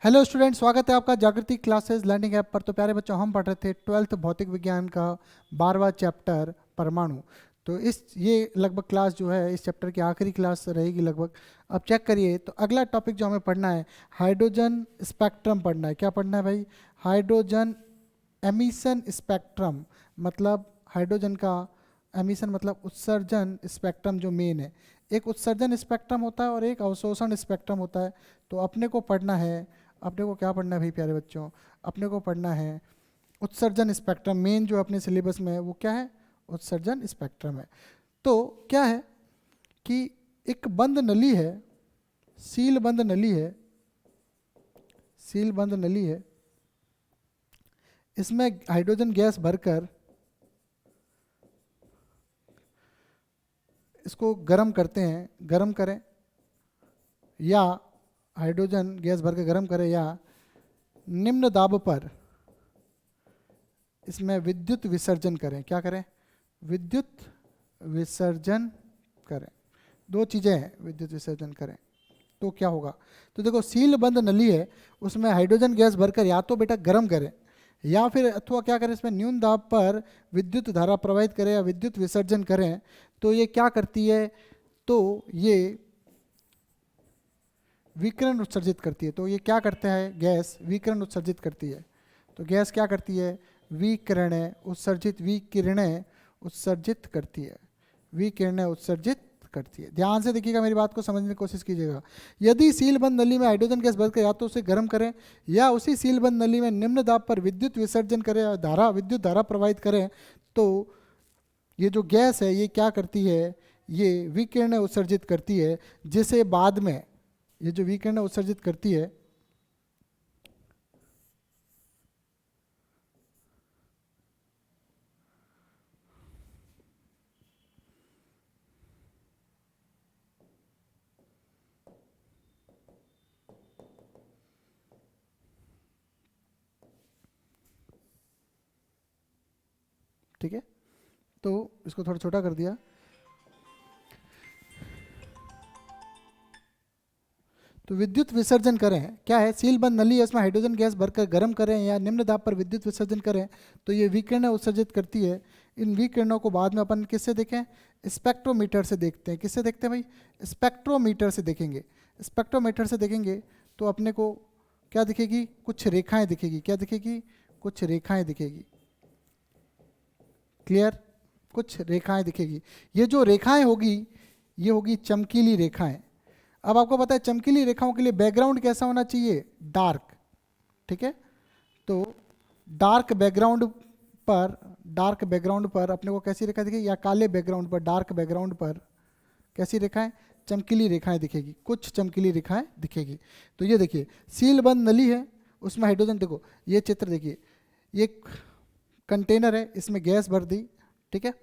Hello student, स्वागत है आपका जागृति क्लासेस लर्निंग ऐप पर। तो प्यारे बच्चों, हम पढ़ रहे थे 12th भौतिक विज्ञान का 12वां चैप्टर परमाणु। तो ये लगभग क्लास जो है इस चैप्टर की आखिरी क्लास रहेगी लगभग। अब चेक करिए, तो अगला टॉपिक जो हमें पढ़ना है हाइड्रोजन स्पेक्ट्रम पढ़ना है। क्या पढ़ना है भाई? Hydrogen emission spectrum. मतलब हाइड्रोजन का एमिशन मतलब उत्सर्जन स्पेक्ट्रम जो मेन है। एक उत्सर्जन स्पेक्ट्रम होता है और एक अवशोषण स्पेक्ट्रम होता है। तो अपने को पढ़ना है, अपने को क्या पढ़ना है भाई प्यारे बच्चों? अपने को पढ़ना है उत्सर्जन स्पेक्ट्रम। मेन जो अपने सिलेबस में है वो क्या है? उत्सर्जन स्पेक्ट्रम है। तो क्या है कि एक बंद नली है, सील बंद नली है, सील बंद नली है। इसमें हाइड्रोजन गैस भरकर इसको गर्म करते हैं, गर्म करें या हाइड्रोजन गैस भरकर गर्म करें या निम्न दाब पर इसमें विद्युत विसर्जन करें। क्या करें? विद्युत विसर्जन करें। दो चीज़ें हैं, विद्युत विसर्जन करें तो क्या होगा? तो देखो, सील बंद नली है, उसमें हाइड्रोजन गैस भरकर या तो बेटा गर्म करें या फिर अथवा क्या करें, इसमें न्यून दाब पर विद्युत धारा प्रवाहित करें या विद्युत विसर्जन करें। तो ये क्या करती है? तो ये विकिरण उत्सर्जित करती है। तो ये क्या करता है? गैस विकिरण उत्सर्जित करती है। तो गैस क्या करती है? विकिरणें उत्सर्जित, विकिरणें उत्सर्जित करती है, विकिरणें उत्सर्जित करती है। ध्यान से देखिएगा, मेरी बात को समझने की कोशिश कीजिएगा। यदि सीलबंद नली में हाइड्रोजन गैस भरकर या तो उसे गर्म करें या उसी सीलबंद नली में निम्न दाब पर विद्युत विसर्जन करें और विद्युत धारा प्रवाहित करें, तो ये जो गैस है ये क्या करती है? ये विकिरणें उत्सर्जित करती है, जिसे बाद में ये जो विकिरणें उत्सर्जित करती है ठीक है, तो इसको थोड़ा छोटा कर दिया। तो विद्युत विसर्जन करें, क्या है? सीलबंद नली है, इसमें हाइड्रोजन गैस भरकर गर्म करें या निम्न दाब पर विद्युत विसर्जन करें, तो ये विकिरण उत्सर्जित करती है। इन विकिरणों को बाद में अपन किससे देखें? स्पेक्ट्रोमीटर से देखते हैं। किससे देखते हैं भाई? स्पेक्ट्रोमीटर से देखेंगे। स्पेक्ट्रोमीटर से देखेंगे तो अपने को क्या दिखेगी? कुछ रेखाएं दिखेगी। क्या दिखेगी? कुछ रेखाएं दिखेगी। क्लियर? कुछ रेखाएं दिखेगी। ये जो रेखाएं होगी ये होगी चमकीली रेखाएं। अब आपको पता है चमकीली रेखाओं के लिए बैकग्राउंड कैसा होना चाहिए? डार्क। ठीक है, तो डार्क बैकग्राउंड पर अपने को कैसी रेखा दिखेगी? या काले बैकग्राउंड पर, डार्क बैकग्राउंड पर कैसी रेखाएं? चमकीली रेखाएं दिखेगी, कुछ चमकीली रेखाएं दिखेगी। तो ये देखिए, सीलबंद नली है, उसमें हाइड्रोजन, देखो ये चित्र देखिए, ये कंटेनर है, इसमें गैस भर दी, ठीक है,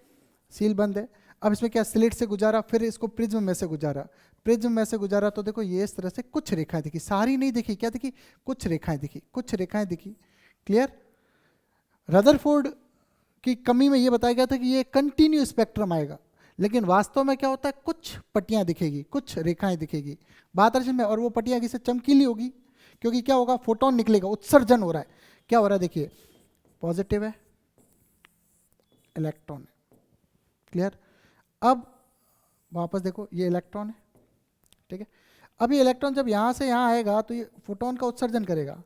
सील बंद है। अब इसमें क्या? स्लिट से गुजारा, फिर इसको प्रिज्म में से गुजारा, प्रिज्म में से गुजारा, तो देखो ये इस तरह से कुछ रेखाएं दिखी, सारी नहीं दिखी। क्या दिखी? कुछ रेखाएं दिखी, कुछ रेखाएं दिखी। क्लियर? रदरफोर्ड की कमी में ये बताया गया था कि ये कंटिन्यू स्पेक्ट्रम आएगा, लेकिन वास्तव में क्या होता है? कुछ पट्टियां दिखेगी, कुछ रेखाएं दिखेगी बात में, और वो पट्टियां किसी चमकीली होगी, क्योंकि क्या होगा? फोटोन निकलेगा, उत्सर्जन हो रहा है। क्या हो रहा है? देखिए, पॉजिटिव है, इलेक्ट्रॉन है। क्लियर? अब वापस देखो, ये इलेक्ट्रॉन है, ठीक है। अब ये इलेक्ट्रॉन जब यहाँ से यहाँ आएगा तो ये फोटोन का उत्सर्जन करेगा।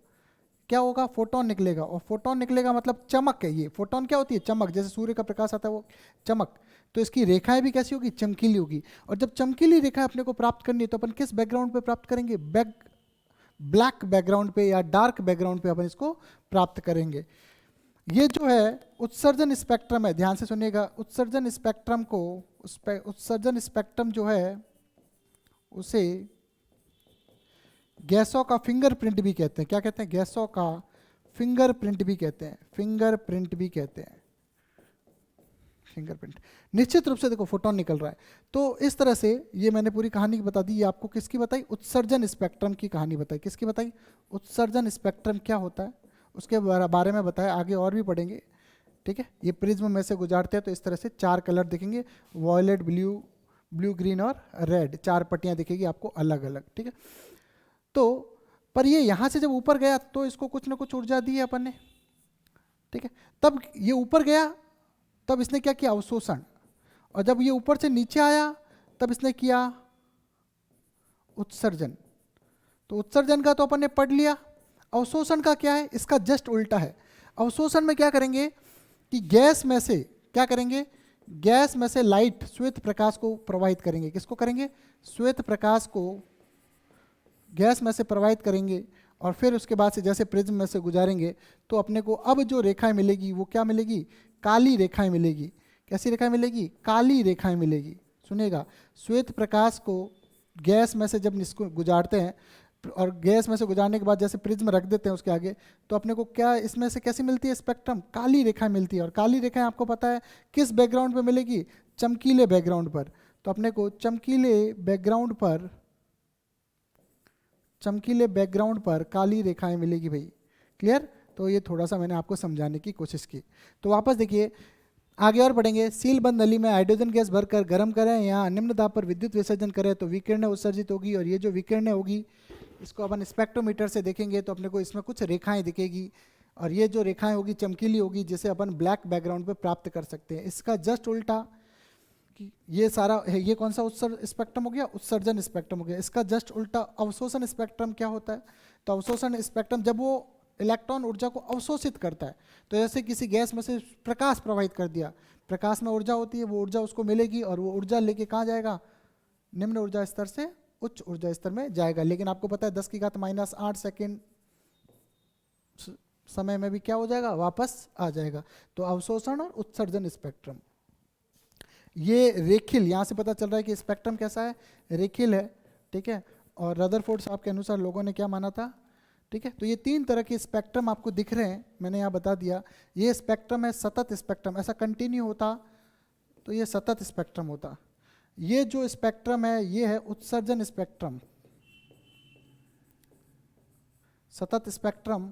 क्या होगा? फोटोन निकलेगा, और फोटोन निकलेगा मतलब चमक है। ये फोटोन क्या होती है? चमक। जैसे सूर्य का प्रकाश आता है वो चमक, तो इसकी रेखाएं भी कैसी होगी? चमकीली होगी। और जब चमकीली रेखाएं अपने को प्राप्त करनी है तो अपन किस बैकग्राउंड पे प्राप्त करेंगे? ब्लैक बैकग्राउंड पे या डार्क बैकग्राउंड पे अपन इसको प्राप्त करेंगे। ये जो है उत्सर्जन स्पेक्ट्रम है, ध्यान से सुनिएगा। उत्सर्जन स्पेक्ट्रम को, उत्सर्जन स्पेक्ट्रम जो है उसे गैसों का फिंगरप्रिंट भी कहते हैं। क्या कहते हैं? गैसों का फिंगरप्रिंट भी कहते हैं, फिंगरप्रिंट भी कहते हैं, फिंगरप्रिंट। निश्चित रूप से देखो फोटोन निकल रहा है। तो इस तरह से ये मैंने पूरी कहानी बता दी। ये आपको किसकी बताई? उत्सर्जन स्पेक्ट्रम की कहानी बताई। किसकी बताई? उत्सर्जन स्पेक्ट्रम क्या होता है उसके बारे में बताया, आगे और भी पढ़ेंगे। ठीक है, ये प्रिज्म में से गुजारते हैं तो इस तरह से चार कलर दिखेंगे, वॉयलेट, ब्लू, ब्लू ग्रीन और रेड, चार पट्टियां दिखेगी आपको अलग अलग। ठीक है, तो पर ये यहाँ से जब ऊपर गया तो इसको कुछ ना कुछ ऊर्जा दी है अपन ने, ठीक है। तब ये ऊपर गया तब इसने क्या किया, अवशोषण, और जब ये ऊपर से नीचे आया तब इसने किया उत्सर्जन। तो उत्सर्जन का तो अपन ने पढ़ लिया। अवशोषण का क्या है, इसका जस्ट उल्टा है। अवशोषण में क्या करेंगे कि गैस में से क्या करेंगे, गैस में से लाइट श्वेत प्रकाश को प्रवाहित करेंगे। किसको करेंगे, श्वेत प्रकाश को गैस में से प्रवाहित करेंगे, और फिर उसके बाद से जैसे प्रिज्म में से गुजारेंगे तो अपने को अब जो रेखाएं मिलेगी वो क्या मिलेगी, काली रेखाएं मिलेगी। कैसी रेखाएं मिलेगी, काली रेखाएं मिलेगी। सुनिएगा, श्वेत प्रकाश को गैस में से जब इसको गुजारते हैं और गैस में से गुजारने के बाद जैसे प्रिज्म रख देते हैं उसके आगे, तो अपने को क्या इसमें से कैसी मिलती है, स्पेक्ट्रम, काली रेखाएं मिलती है। और काली रेखाएं आपको पता है किस बैकग्राउंड पे मिलेगी, चमकीले बैकग्राउंड पर। तो अपने को चमकीले बैकग्राउंड पर काली रेखाएं मिलेगी भाई। क्लियर। तो ये थोड़ा सा मैंने आपको समझाने की कोशिश की। तो वापस देखिए, आगे और पढ़ेंगे। सील बंद नली में हाइड्रोजन गैस भरकर गर्म करें, यहाँ निम्न दाब पर विद्युत विसर्जन करें तो विकिरणें उत्सर्जित होगी, और ये जो विकिरणें होगी इसको अपन स्पेक्ट्रोमीटर से देखेंगे तो अपने को इसमें कुछ रेखाएं दिखेगी, और ये जो रेखाएं होगी चमकीली होगी, जिसे अपन ब्लैक बैकग्राउंड पे प्राप्त कर सकते हैं। इसका जस्ट उल्टा कि ये सारा है, ये कौन सा स्पेक्ट्रम हो गया, उत्सर्जन स्पेक्ट्रम हो गया। इसका जस्ट उल्टा अवशोषण स्पेक्ट्रम क्या होता है, तो अवशोषण स्पेक्ट्रम जब वो इलेक्ट्रॉन ऊर्जा को अवशोषित करता है, तो जैसे किसी गैस में से प्रकाश प्रवाहित कर दिया, प्रकाश में ऊर्जा होती है, वो ऊर्जा उसको मिलेगी और वो ऊर्जा लेके कहाँ जाएगा, निम्न ऊर्जा स्तर से उच्च ऊर्जा स्तर में जाएगा। लेकिन आपको पता है 10⁻⁻8 सेकेंड समय में भी क्या हो जाएगा, वापस आ जाएगा। तो अवशोषण और उत्सर्जन स्पेक्ट्रम, ये रेखिल, यहाँ से पता चल रहा है कि स्पेक्ट्रम कैसा है, रेखिल है, ठीक है। और रदरफोर्ड साहब के अनुसार लोगों ने क्या माना था, ठीक है। तो ये 3 तरह के स्पेक्ट्रम आपको दिख रहे हैं, मैंने यहाँ बता दिया। ये स्पेक्ट्रम है सतत स्पेक्ट्रम, ऐसा कंटिन्यू होता तो ये सतत स्पेक्ट्रम होता। ये जो स्पेक्ट्रम है ये है उत्सर्जन स्पेक्ट्रम, सतत स्पेक्ट्रम।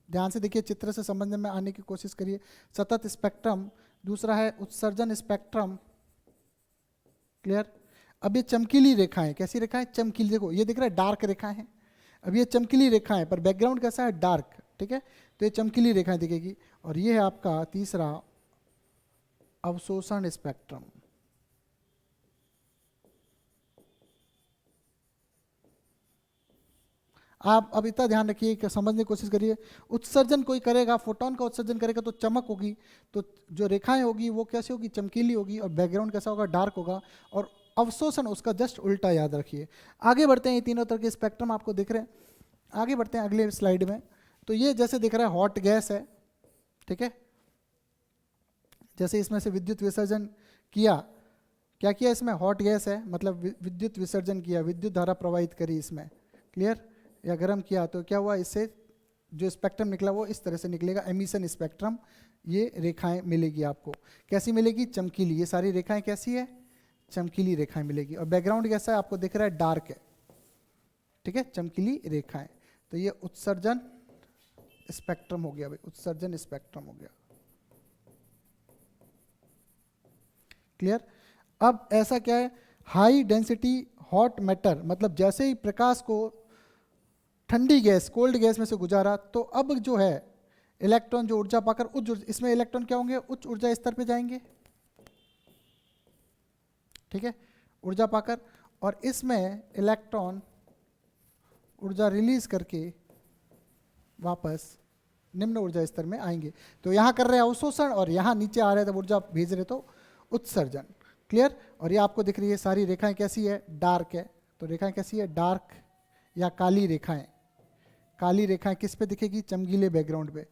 ध्यान से देखिए, चित्र से समझ में आने की कोशिश करिए। सतत स्पेक्ट्रम, दूसरा है उत्सर्जन स्पेक्ट्रम। क्लियर। अब ये चमकीली रेखाएं, कैसी रेखाएं, चमकीली, देखो ये दिख रहा है डार्क रेखाएं हैं। अब ये चमकीली रेखाएं पर बैकग्राउंड कैसा है, डार्क, ठीक है। तो ये चमकीली रेखाएं दिखेगी। और ये है आपका तीसरा अवशोषण स्पेक्ट्रम। आप अब इतना ध्यान रखिए कि समझने की कोशिश करिए। उत्सर्जन कोई करेगा, फोटोन का उत्सर्जन करेगा तो चमक होगी, तो जो रेखाएं होगी वो कैसी होगी, चमकीली होगी, और बैकग्राउंड कैसा होगा, डार्क होगा। और अवशोषण उसका जस्ट उल्टा, याद रखिए। आगे बढ़ते हैं, ये तीनों तरह के स्पेक्ट्रम आपको दिख रहे हैं। आगे बढ़ते हैं अगले स्लाइड में। तो ये जैसे दिख रहा है हॉट गैस है, ठीक है। जैसे इसमें से विद्युत विसर्जन किया, क्या किया इसमें, हॉट गैस है, मतलब विद्युत विसर्जन किया, विद्युत धारा प्रवाहित करी इसमें। क्लियर। या गर्म किया तो क्या हुआ, इससे जो स्पेक्ट्रम निकला वो इस तरह से निकलेगा, एमिशन स्पेक्ट्रम। ये रेखाएं मिलेगी आपको, कैसी मिलेगी, चमकीली। ये सारी रेखाएं कैसी है, चमकीली रेखाएं मिलेगी। और बैकग्राउंड कैसा है, आपको दिख रहा है डार्क है, ठीक है, चमकीली रेखाएं। तो ये उत्सर्जन स्पेक्ट्रम हो गया भाई, उत्सर्जन स्पेक्ट्रम हो गया। क्लियर। अब ऐसा क्या है, हाई डेंसिटी हॉट मैटर, मतलब जैसे ही प्रकाश को ठंडी गैस, कोल्ड गैस में से गुजारा, तो अब जो है इलेक्ट्रॉन जो ऊर्जा पाकर इसमें इलेक्ट्रॉन क्या होंगे, उच्च ऊर्जा स्तर पे जाएंगे, ठीक है, ऊर्जा पाकर। और इसमें इलेक्ट्रॉन ऊर्जा रिलीज करके वापस निम्न ऊर्जा स्तर में आएंगे। तो यहाँ कर रहे हैं अवशोषण और यहाँ नीचे आ रहे हैं, तो ऊर्जा भेज रहे तो उत्सर्जन। क्लियर। और ये आपको दिख रही है सारी रेखाएं कैसी है, डार्क है। तो रेखाएं कैसी है, डार्क या काली रेखाएं। काली रेखाएं किस पे दिखेगी, चमकीले बैकग्राउंड पे,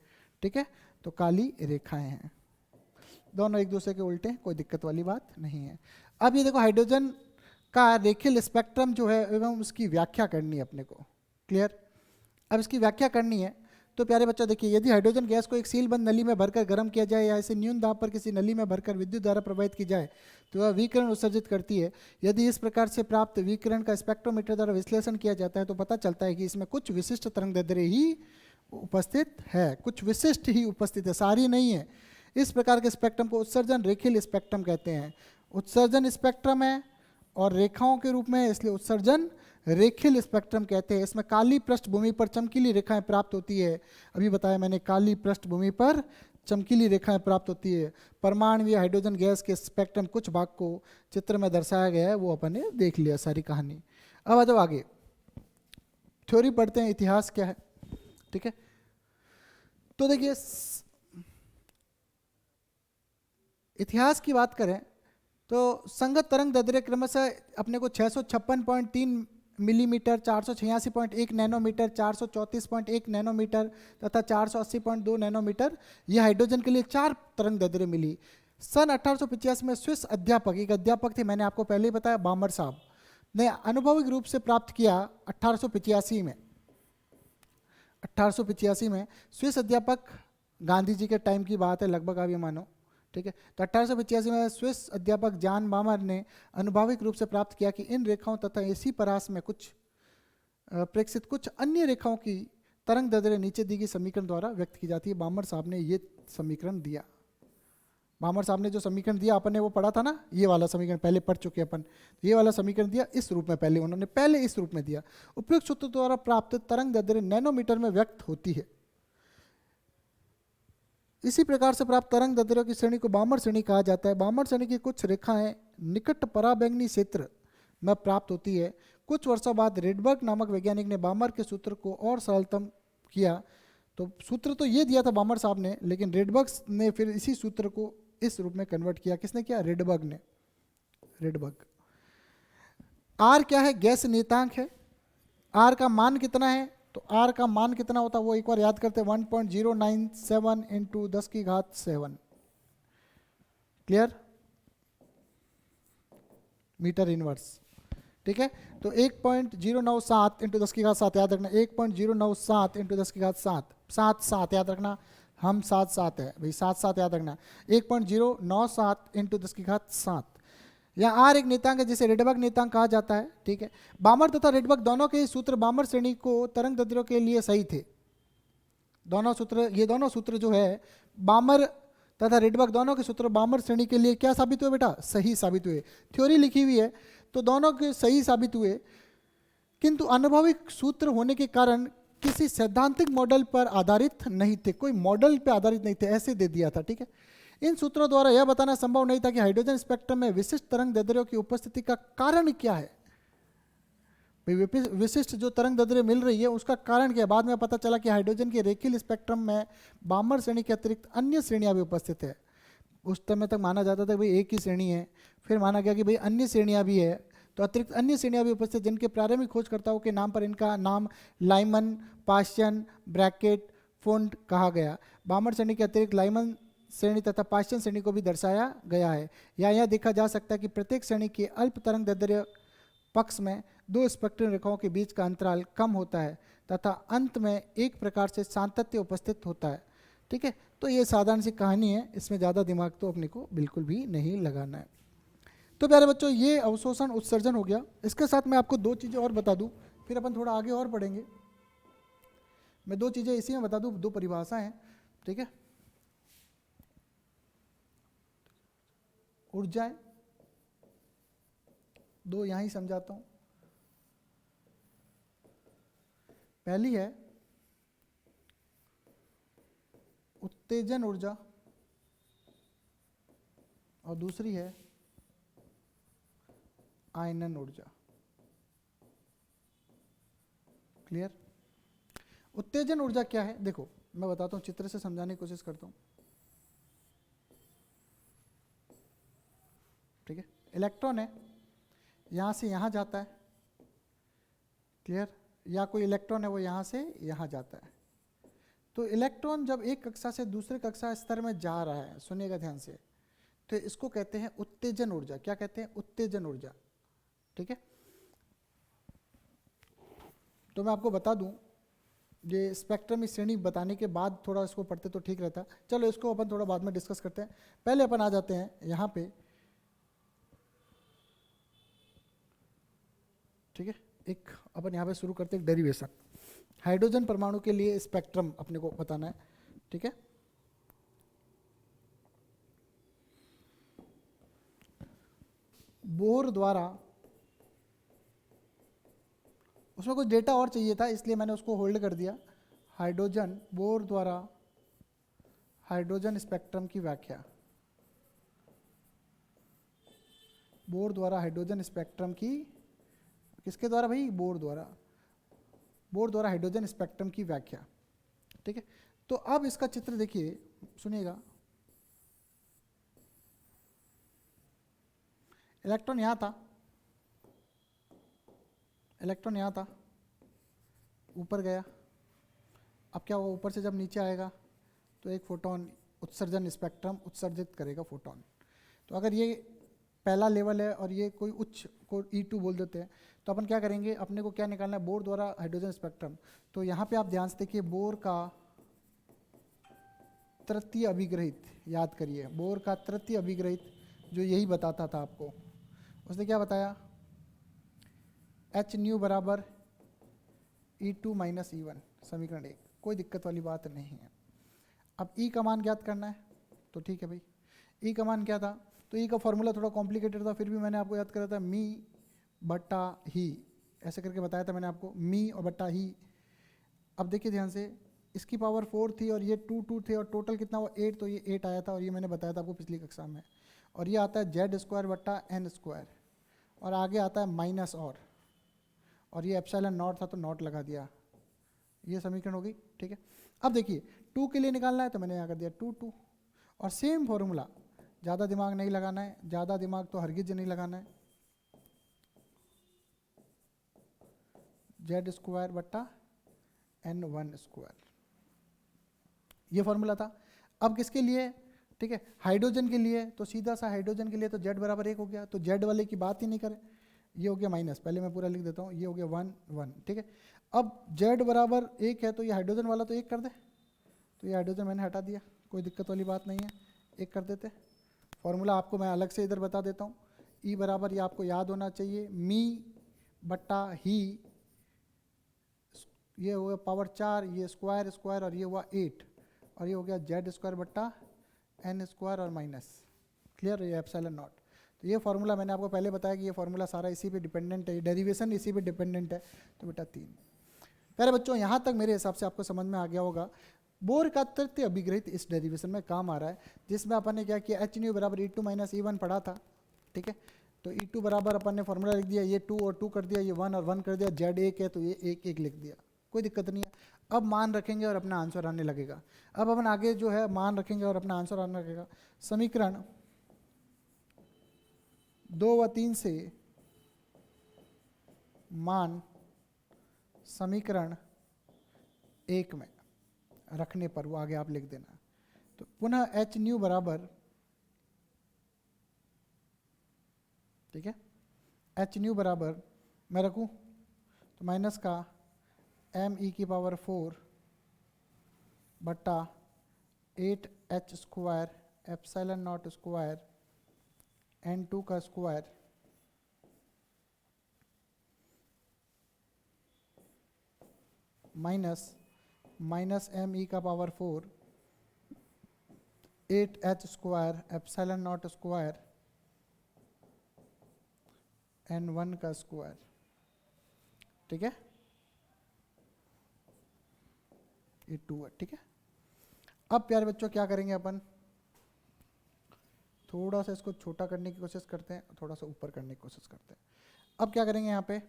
ठीक है। तो काली रेखाएं हैं, दोनों एक दूसरे के उल्टे, कोई दिक्कत वाली बात नहीं है। अब ये देखो, हाइड्रोजन का रेखिल स्पेक्ट्रम जो है एवं उसकी व्याख्या करनी है अपने को। क्लियर। अब इसकी व्याख्या करनी है। तो प्यारे बच्चों देखिए, यदि हाइड्रोजन गैस को एक सील बंद नली में भरकर गर्म किया जाए या इसे न्यून दाब पर किसी नली में भरकर विद्युत धारा प्रवाहित की जाए तो वह विकिरण उत्सर्जित करती है। यदि इस प्रकार से प्राप्त विकिरण का स्पेक्ट्रोमीटर द्वारा विश्लेषण किया जाता है तो पता चलता है कि इसमें कुछ विशिष्ट तरंगदैर्ध्य ही उपस्थित है, कुछ विशिष्ट ही उपस्थित है, सारी नहीं है। इस प्रकार के स्पेक्ट्रम को उत्सर्जन रेखिल स्पेक्ट्रम कहते हैं। उत्सर्जन स्पेक्ट्रम है और रेखाओं के रूप में है, इसलिए उत्सर्जन रेखीय स्पेक्ट्रम कहते हैं। इसमें काली पृष्ठभूमि पर चमकीली रेखाएं प्राप्त होती है। अभी बताया मैंने, काली पृष्ठभूमि पर चमकीली रेखाएं प्राप्त होती है। परमाणु हाइड्रोजन गैस के स्पेक्ट्रम कुछ भाग को चित्र में दर्शाया गया है, वो अपन ने देख लिया सारी कहानी। अब आ जाओ आगे, थ्योरी पढ़ते हैं, इतिहास क्या है। ठीक है, तो देखिए इतिहास की बात करें तो संगत तरंग दैर्ध्य क्रमशः अपने को 656.3 मिलीमीटर, 486.1 नैनोमीटर, 434.1 नैनोमीटर तथा 480.2 नैनोमीटर, यह हाइड्रोजन के लिए 4 तरंग दैर्ध्य मिली। सन 1885 में स्विस अध्यापक, एक अध्यापक थे, मैंने आपको पहले ही बताया, बामर साहब ने अनुभविक रूप से प्राप्त किया 1885 में। 1885 में स्विस अध्यापक, गांधी जी के टाइम की बात है लगभग, आप ये मानो। ठीक है, तो 1885 में स्विस अध्यापक जॉन बामर ने अनुभविक रूप से प्राप्त किया कि इन रेखाओं तथा इसी परास में कुछ प्रेक्षित कुछ अन्य रेखाओं की तरंग दैर्ध्य नीचे दी गई समीकरण द्वारा व्यक्त की जाती है। बामर साहब ने ये समीकरण दिया। बामर साहब ने जो समीकरण दिया, अपन ने वो पढ़ा था ना, ये वाला समीकरण पहले पढ़ चुके अपन। ये वाला समीकरण दिया इस रूप में, पहले उन्होंने पहले इस रूप में दिया। उपयुक्त सूत्र द्वारा प्राप्त तरंग दैर्ध्य नैनोमीटर में व्यक्त होती है। इसी प्रकार से प्राप्त तरंग दैर्ध्य की श्रेणी को बामर श्रेणी कहा जाता है। बामर श्रेणी की कुछ रेखाएं निकट पराबैंगनी क्षेत्र में प्राप्त होती है। कुछ वर्षों बाद रेडबर्ग नामक वैज्ञानिक ने बामर के सूत्र को और सरलतम किया। तो सूत्र तो ये दिया था बामर साहब ने, लेकिन रेडबर्ग ने फिर इसी सूत्र को इस रूप में कन्वर्ट किया। किसने किया? रेडबर्ग ने। रेडबर्ग। आर क्या है? गैस नियतांक है। आर का मान कितना है? तो आर का मान कितना होता है वो एक बार याद करते हैं, 1.097 इंटू 10 की घात 7। क्लियर? Metre inverse. ठीक है, तो 1.097 इंटू 10 की घात 7 याद रखना। 1.097 इंटू 10 की घात 7, 7 याद रखना। हम 7 है भाई, 7 याद रखना। 1.097 इंटू 10 की घात 7। यहाँ आर एक नियतांक है जिसे रेडबर्ग नियतांक कहा जाता है। ठीक है, बामर तथा रेडबर्ग दोनों के सूत्र बामर श्रेणी को तरंग दैर्ध्यों के लिए सही थे। दोनों सूत्र, ये दोनों सूत्र जो है बामर तथा रेडबर्ग दोनों के सूत्र बामर श्रेणी के लिए क्या साबित हुए बेटा? सही साबित हुए। थ्योरी लिखी हुई है तो दोनों के सही साबित हुए, किंतु अनुभविक सूत्र होने के कारण किसी सैद्धांतिक मॉडल पर आधारित नहीं थे। कोई मॉडल पर आधारित नहीं थे, ऐसे दे दिया था। ठीक है, इन सूत्रों द्वारा यह बताना संभव नहीं था कि हाइड्रोजन स्पेक्ट्रम में विशिष्ट तरंग दैर्ध्यों की उपस्थिति का कारण क्या है। विशिष्ट जो तरंग दैर्ध्य मिल रही है उसका कारण क्या है? बाद में पता चला कि हाइड्रोजन के रेखीय स्पेक्ट्रम में बामर श्रेणी के अतिरिक्त अन्य श्रेणियां भी उपस्थित है। उस समय तक माना जाता था कि भाई एक ही श्रेणी है, फिर माना गया कि भाई अन्य श्रेणियां भी है, तो अतिरिक्त अन्य श्रेणियां भी उपस्थित, जिनके प्रारंभिक खोजकर्ताओं के नाम पर इनका नाम लाइमन, पाश्चन, ब्रैकेट, फोन्ट कहा गया। बामर श्रेणी के अतिरिक्त लाइमन श्रेणी तथा पाश्चन श्रेणी को भी दर्शाया गया है। यह देखा जा सकता है कि प्रत्येक श्रेणी के अल्प तरंग दैर्ध्य पक्ष में 2 स्पेक्ट्रम रेखाओं के बीच का अंतराल कम होता है तथा अंत में एक प्रकार से सातत्य उपस्थित होता है। ठीक है, तो ये साधारण सी कहानी है, इसमें ज़्यादा दिमाग तो अपने को बिल्कुल भी नहीं लगाना है। तो प्यारे बच्चों, ये अवशोषण उत्सर्जन हो गया। इसके साथ मैं आपको 2 चीज़ें और बता दूं, फिर अपन थोड़ा आगे और पढ़ेंगे। मैं 2 चीज़ें इसी में बता दूं, 2 परिभाषा हैं। ठीक है, ऊर्जाएं 2 यहाँ ही समझाता हूँ। पहली है उत्तेजन ऊर्जा और दूसरी है आयनन ऊर्जा। क्लियर? उत्तेजन ऊर्जा क्या है? देखो मैं बताता हूँ, चित्र से समझाने की कोशिश करता हूँ। ठीक है, इलेक्ट्रॉन है, यहाँ से यहाँ जाता है। क्लियर? या कोई इलेक्ट्रॉन है वो यहाँ से यहाँ जाता है। तो इलेक्ट्रॉन जब एक कक्षा से दूसरे कक्षा स्तर में जा रहा है, सुनिएगा ध्यान से, तो इसको कहते हैं उत्तेजन ऊर्जा। क्या कहते हैं? उत्तेजन ऊर्जा। ठीक है, तो मैं आपको बता दूं, ये स्पेक्ट्रम की श्रेणी बताने के बाद थोड़ा इसको पढ़ते तो ठीक रहता। चलो इसको अपन थोड़ा बाद में डिस्कस करते हैं। पहले अपन आ जाते हैं यहाँ पे। ठीक है, एक अपन यहाँ पे शुरू करते हैं डेरिवेशन। हाइड्रोजन परमाणु के लिए स्पेक्ट्रम अपने को बताना है। ठीक है, बोर द्वारा उसमें कुछ डेटा और चाहिए था, इसलिए मैंने उसको होल्ड कर दिया। हाइड्रोजन, बोर द्वारा हाइड्रोजन स्पेक्ट्रम की व्याख्या, बोर द्वारा हाइड्रोजन स्पेक्ट्रम की, किसके द्वारा भाई? बोर द्वारा, बोर द्वारा हाइड्रोजन स्पेक्ट्रम की व्याख्या। ठीक है, तो अब इसका चित्र देखिए, सुनिएगा। इलेक्ट्रॉन यहां था, इलेक्ट्रॉन यहां था, ऊपर गया। अब क्या होगा? ऊपर से जब नीचे आएगा तो एक फोटोन उत्सर्जन स्पेक्ट्रम उत्सर्जित करेगा फोटोन। तो अगर ये पहला लेवल है और ये कोई उच्च को E2 बोल देते हैं, तो अपन क्या करेंगे? अपने को क्या निकालना है? बोर द्वारा हाइड्रोजन स्पेक्ट्रम। तो यहाँ पे आप ध्यान से देखिए, बोर का तृतीय अभिग्रहित, याद करिए, बोर का तृतीय अभिग्रहित जो यही बताता था आपको, उसने क्या बताया? H न्यू बराबर E2 माइनस E1, समीकरण 1। कोई दिक्कत वाली बात नहीं है। अब E का मान ज्ञात करना है, तो ठीक है भाई। E का मान क्या था? तो E का फॉर्मूला थोड़ा कॉम्प्लिकेटेड था, फिर भी मैंने आपको याद करा था, मी बट्टा ही, ऐसे करके बताया था मैंने आपको, मी और बट्टा ही। अब देखिए ध्यान से, इसकी पावर 4 थी और ये 2 थे, और टोटल कितना हुआ? 8, तो ये 8 आया था, और ये मैंने बताया था आपको पिछली कक्षा में। और ये आता है जेड स्क्वायर बट्टा एन स्क्वायर, और आगे आता है माइनस, और ये एप्सिलॉन नॉट था तो नॉट लगा दिया। ये समीकरण हो गई, ठीक है। अब देखिए 2 के लिए निकालना है, तो मैंने यहाँ कर दिया 2 और सेम फॉर्मूला, ज़्यादा दिमाग नहीं लगाना है, ज़्यादा दिमाग तो हरगिज नहीं लगाना है। जेड स्क्वायर बट्टा N1 स्क्वायर, ये फॉर्मूला था। अब किसके लिए? ठीक है, हाइड्रोजन के लिए। तो सीधा सा हाइड्रोजन के लिए तो Z बराबर 1 हो गया, तो Z वाले की बात ही नहीं करें। ये हो गया माइनस, पहले मैं पूरा लिख देता हूँ, ये हो गया 1 1, ठीक है। अब Z बराबर 1 है, तो ये हाइड्रोजन वाला तो 1 कर दे, तो ये हाइड्रोजन मैंने हटा दिया, कोई दिक्कत वाली बात नहीं है, 1 कर देते। फॉर्मूला आपको मैं अलग से इधर बता देता हूँ। E बराबर, ये आपको याद होना चाहिए, मी बट्टा ही, ये हो गया पावर 4, ये स्क्वायर स्क्वायर, और ये हुआ 8, और ये हो गया जेड स्क्वायर बट्टा एन स्क्वायर और माइनस, क्लियर? ये एप्सिलॉन नॉट। तो ये फार्मूला मैंने आपको पहले बताया कि ये फार्मूला सारा इसी पे डिपेंडेंट है, डेरिवेशन इसी पे डिपेंडेंट है। तो बेटा 3। प्यारे बच्चों, यहाँ तक मेरे हिसाब से आपको समझ में आ गया होगा। बोर का तृतीय अभिग्रहित इस डेरिवेशन में काम आ रहा है, जिसमें अपन ने क्या किया? एच न्यू बराबर E2 माइनस E1 पढ़ा था, ठीक है। तो E2 बराबर अपन ने फॉर्मूला लिख दिया, ये 2 और 2 कर दिया, ये 1 और 1 कर दिया, जेड 1 है तो ये 1 1 लिख दिया, कोई दिक्कत नहीं है। अब मान रखेंगे और अपना आंसर आने लगेगा। अब अपन आगे जो है मान रखेंगे और अपना आंसर आने लगेगा। समीकरण 2 व 3 से मान समीकरण 1 में रखने पर वो आगे आप लिख देना। तो पुनः एच न्यू बराबर, ठीक है, एच न्यू बराबर मैं रखूं तो माइनस का m e की पावर 4 बट्टा 8h square epsilon nought square n2 का स्क्वायर माइनस m e का power 4 8h square epsilon nought square n1 का स्क्वायर, ठीक है, ये 2 है, ठीक है। अब प्यारे बच्चों क्या करेंगे अपन? थोड़ा सा इसको छोटा करने की कोशिश करते हैं, थोड़ा सा ऊपर करने की कोशिश करते हैं। अब क्या करेंगे यहाँ पे,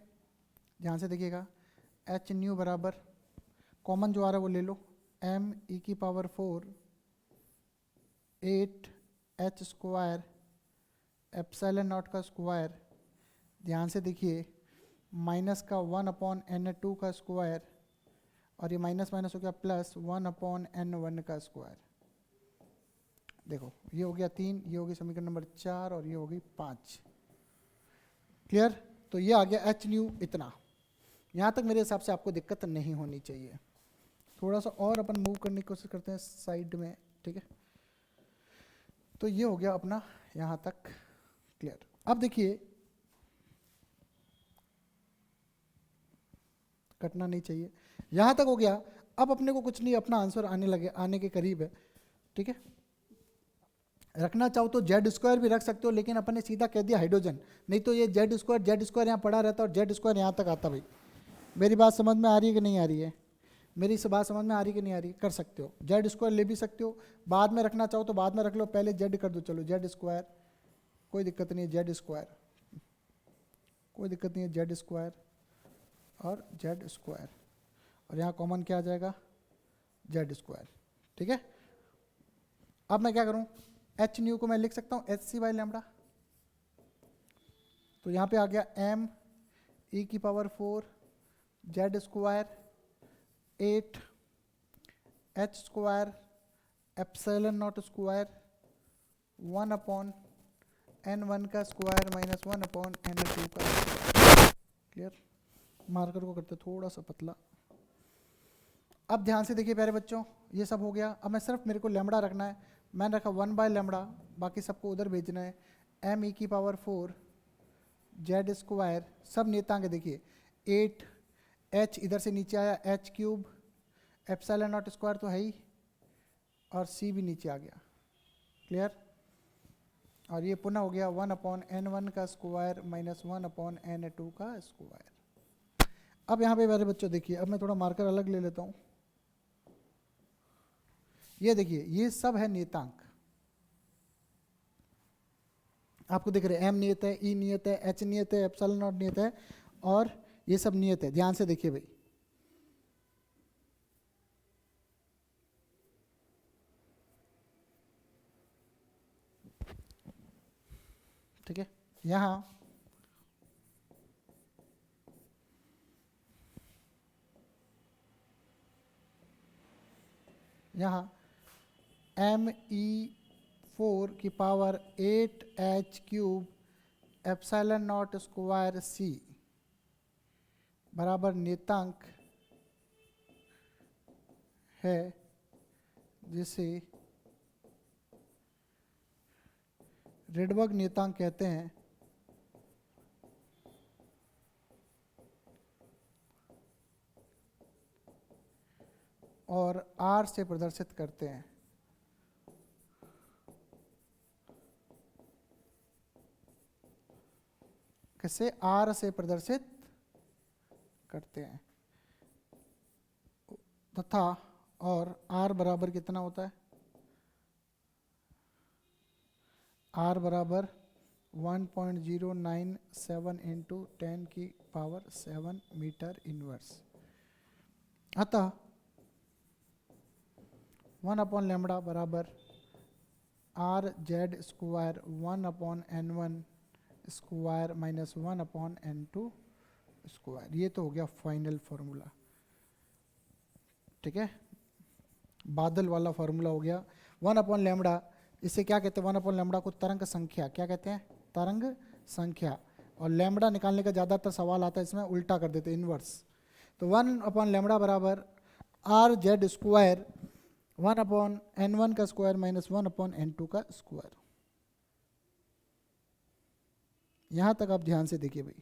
ध्यान से देखिएगा, एच न्यू बराबर कॉमन जो आ रहा है वो ले लो, m e की power 4 8h square epsilon not का स्क्वायर, ध्यान से देखिए, माइनस का 1/n2 का स्क्वायर, और ये माइनस माइनस हो गया प्लस 1/n1 का स्क्वायर। देखो ये हो गया 3, ये हो गई समीकरण नंबर 4, और ये हो गई 5, क्लियर? तो ये आ गया एच न्यू इतना। यहाँ तक मेरे हिसाब से आपको दिक्कत नहीं होनी चाहिए। थोड़ा सा और अपन मूव करने की कोशिश करते हैं साइड में, ठीक है। तो ये हो गया अपना यहाँ तक क्लियर। अब देखिए, कटना नहीं चाहिए, यहाँ तक हो गया। अब अपने को कुछ नहीं, अपना आंसर आने के करीब है, ठीक है। रखना चाहो तो जेड स्क्वायर भी रख सकते हो, लेकिन अपन ने सीधा कह दिया हाइड्रोजन, नहीं तो ये जेड स्क्वायर यहाँ पड़ा रहता और जेड स्क्वायर यहाँ तक आता भाई, मेरी बात समझ में आ रही है कि नहीं आ रही है? मेरी इस बात समझ में आ रही कि नहीं आ रही? कर सकते हो, जेड स्क्वायर ले भी सकते हो, बाद में रखना चाहो तो बाद में रख लो, पहले जेड कर दो, चलो जेड स्क्वायर, कोई दिक्कत नहीं है, जेड स्क्वायर, कोई दिक्कत नहीं है, जेड स्क्वायर और जेड स्क्वायर, और यहाँ कॉमन क्या आ जाएगा? Z square. ठीक है, अब मैं क्या करूँ, एच न्यू को मैं लिख सकता हूँ एच सी बाई लैम्बडा, तो यहाँ पे आ गया एम ई की power 4 Z square 8 H square epsilon nought square 1 upon n1 का स्क्वायर माइनस 1 अपॉन n2 का स्क्वायर। क्लियर? मार्कर को करते थोड़ा सा पतला। अब ध्यान से देखिए प्यारे बच्चों, ये सब हो गया। अब मैं सिर्फ मेरे को लैम्बडा रखना है, मैंने रखा 1 बाय लैम्बडा, बाकी सबको उधर भेजना है। एम ई की पावर 4 जेड स्क्वायर, सब नियतांक देखिए 8 एच इधर से नीचे आया H cube epsilon nought square तो है ही, और सी भी नीचे आ गया। क्लियर? और ये पुनः हो गया 1 अपॉन n1 का स्क्वायर माइनस 1 अपॉन n2 का स्क्वायर। अब यहाँ पे मेरे बच्चों देखिए, अब मैं थोड़ा मार्कर अलग ले लेता हूँ। ये देखिए, ये सब है नियतांक, आपको दिख रहे हैं, एम नियत है, ई नियत है, एच नियत है, एप्सिलॉन नॉट नियत है, और ये सब नियत है। ध्यान से देखिए भाई, ठीक है। यहाँ एम ई 4 की power 8 H cube epsilon nought square C बराबर नियतांक है, जिसे रिडबर्ग नियतांक कहते हैं, और आर से प्रदर्शित करते हैं। किसे? आर से प्रदर्शित करते हैं, तथा और आर बराबर कितना होता है? आर बराबर 1.097 इंटू 10 की पावर 7 मीटर इनवर्स। अतः 1 अपॉन लैम्बडा बराबर R Z square 1 upon n1 square minus 1 upon n2 square. ये तो हो गया फाइनल फॉर्मूला। ठीक है, बादल वाला फॉर्मूला हो गया। 1 अपॉन लैम्बडा, इसे क्या कहते हैं? 1 अपॉन लैम्बडा को तरंग संख्या क्या कहते हैं? तरंग संख्या। और लैम्बडा निकालने का ज़्यादातर सवाल आता है, इसमें उल्टा कर देते हैं, इनवर्स। तो 1 अपॉन लैम्बडा बराबर R Z square 1 upon n1 का स्क्वायर माइनस 1 अपॉन n2 का स्क्वायर। यहाँ तक आप ध्यान से देखिए भाई,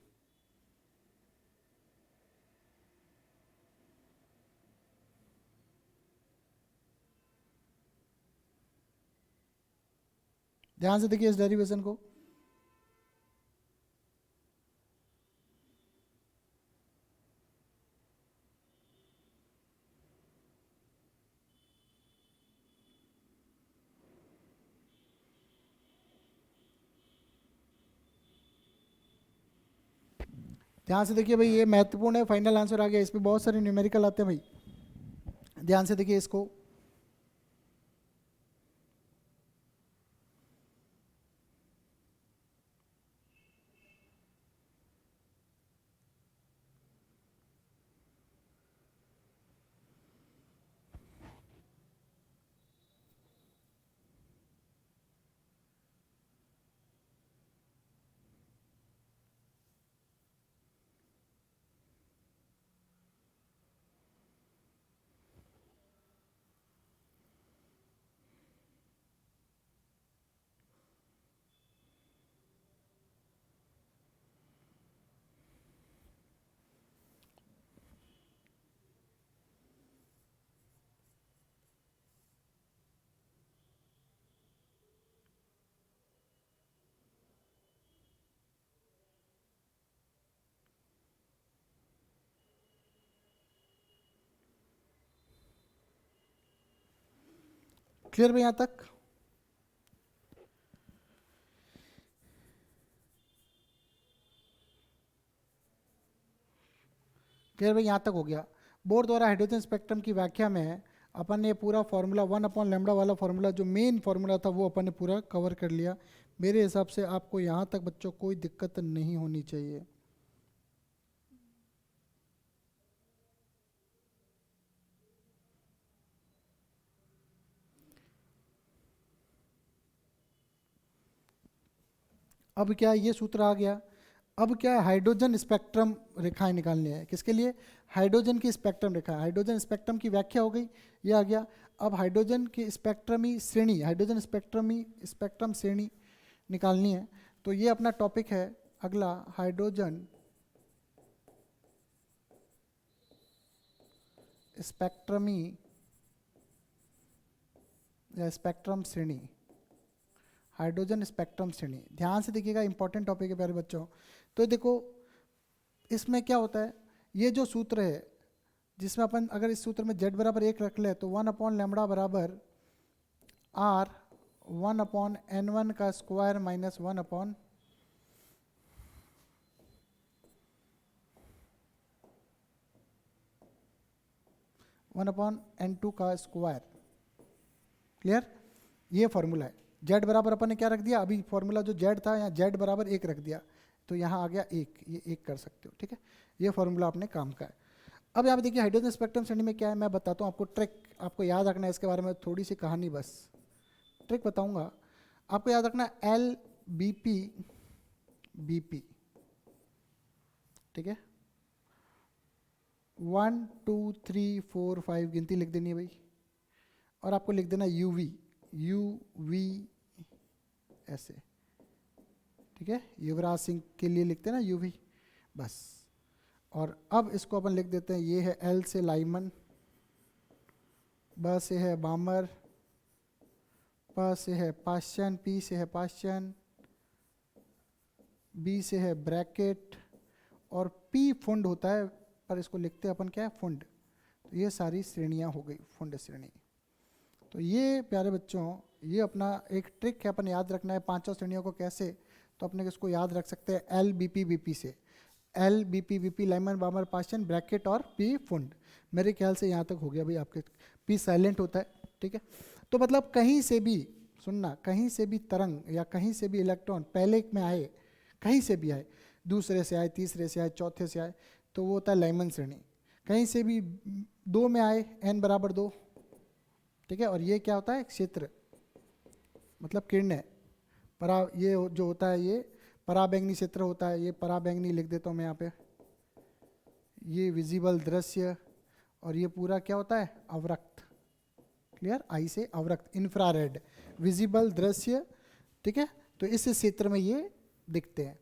ध्यान से देखिए इस डेरिवेशन को। ध्यान से देखिए भाई, ये महत्वपूर्ण है, फाइनल आंसर आ गया। इसमें बहुत सारे न्यूमेरिकल आते हैं भाई, ध्यान से देखिए इसको। क्लियर भाई यहाँ तक? क्लियर भाई यहाँ तक हो गया? बोर द्वारा हाइड्रोजन स्पेक्ट्रम की व्याख्या में अपन ने पूरा फॉर्मूला 1/λ वाला फॉर्मूला जो मेन फॉर्मूला था वो अपन ने पूरा कवर कर लिया। मेरे हिसाब से आपको यहाँ तक बच्चों कोई दिक्कत नहीं होनी चाहिए। अब क्या ये सूत्र आ गया? अब क्या है, हाइड्रोजन स्पेक्ट्रम रेखाएं निकालनी है। किसके लिए? हाइड्रोजन की स्पेक्ट्रम रेखा। हाइड्रोजन स्पेक्ट्रम की व्याख्या हो गई, ये आ गया। अब हाइड्रोजन की स्पेक्ट्रमी श्रेणी, हाइड्रोजन स्पेक्ट्रम श्रेणी निकालनी है। तो ये अपना टॉपिक है अगला, हाइड्रोजन स्पेक्ट्रमी या स्पेक्ट्रम श्रेणी, हाइड्रोजन स्पेक्ट्रम श्रेणी। ध्यान से देखिएगा, इंपॉर्टेंट टॉपिक है प्यारे बच्चों। तो देखो इसमें क्या होता है, ये जो सूत्र है जिसमें अपन अगर इस सूत्र में z बराबर 1 रख ले तो 1/λ बराबर r 1/n1 का स्क्वायर माइनस 1/n2 का स्क्वायर। क्लियर? ये फॉर्मूला है। z बराबर अपन ने क्या रख दिया, अभी फॉर्मूला जो z था यहाँ z बराबर 1 रख दिया, तो यहाँ आ गया 1, ये 1 कर सकते हो। ठीक है, ये फॉर्मूला आपने काम का है। अब यहाँ पे देखिए हाइड्रोजन स्पेक्ट्रम श्रेणी में क्या है, मैं बताता हूँ आपको ट्रिक, आपको याद रखना है इसके बारे में थोड़ी सी कहानी, बस ट्रिक बताऊँगा आपको। याद रखना LBP, ठीक है, 1 2 3 4 5 गिनती लिख देनी है भाई, और आपको लिख देना UV ऐसे। ठीक है, युवराज सिंह के लिए लिखते हैं ना UV, बस। और अब इसको अपन लिख देते हैं, ये है L से लाइमन, ब से है बामर, प से है पाश्चन, P से है पाश्चन, B से है ब्रैकेट, और P फुंड होता है, पर इसको लिखते हैं अपन क्या है, फुंड। तो ये सारी श्रेणियाँ हो गई फुंड श्रेणी। तो ये प्यारे बच्चों ये अपना एक ट्रिक है, अपन याद रखना है पांचों श्रेणियों को कैसे। तो अपने इसको याद रख सकते हैं LBP से, LBP लाइमन बामर पाश्चन ब्रैकेट और P फुंड। मेरे ख्याल से यहाँ तक हो गया भाई आपके। P साइलेंट होता है, ठीक है। तो मतलब कहीं से भी सुनना, कहीं से भी तरंग या कहीं से भी इलेक्ट्रॉन पहले में आए, कहीं से भी आए, दूसरे से आए, तीसरे से आए, चौथे से आए, तो वो होता है लाइमन श्रेणी। कहीं से भी 2 में आए, n बराबर 2, ठीक है। और ये क्या होता है, क्षेत्र मतलब किरणें, ये जो होता है ये पराबैंगनी क्षेत्र होता है। ये पराबैंगनी लिख देता हूँ मैं यहाँ पे, ये विजिबल दृश्य, और ये पूरा क्या होता है, अवरक्त। क्लियर? आई से अवरक्त, इंफ्रारेड, विजिबल दृश्य, ठीक है। तो इस क्षेत्र में ये दिखते हैं।